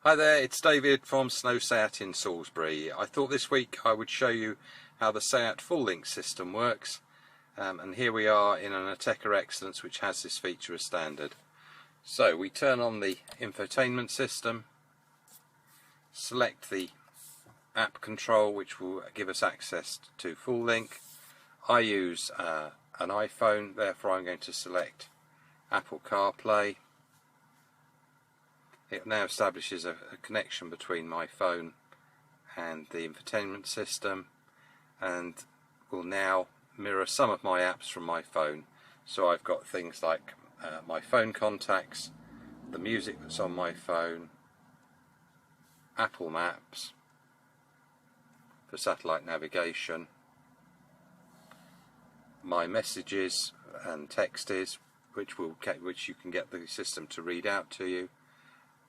Hi there, it's David from Snow Seat in Salisbury. I thought this week I would show you how the Seat Full Link system works, and here we are in an Ateca Excellence which has this feature as standard. So we turn on the infotainment system, select the app control which will give us access to Full Link. I use an iPhone, therefore I'm going to select Apple CarPlay. It now establishes a connection between my phone and the infotainment system, and will now mirror some of my apps from my phone. So I've got things like my phone contacts, the music that's on my phone, Apple Maps for satellite navigation, my messages and texts which you can get the system to read out to you,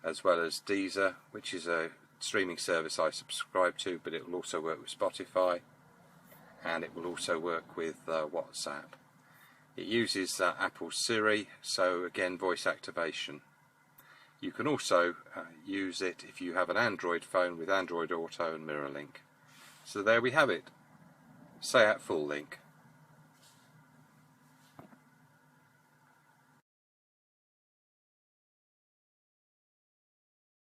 as well as Deezer, which is a streaming service I subscribe to, but it will also work with Spotify, and it will also work with WhatsApp. It uses Apple Siri, so again voice activation. You can also use it if you have an Android phone with Android Auto and MirrorLink. So there we have it, Seat Full Link.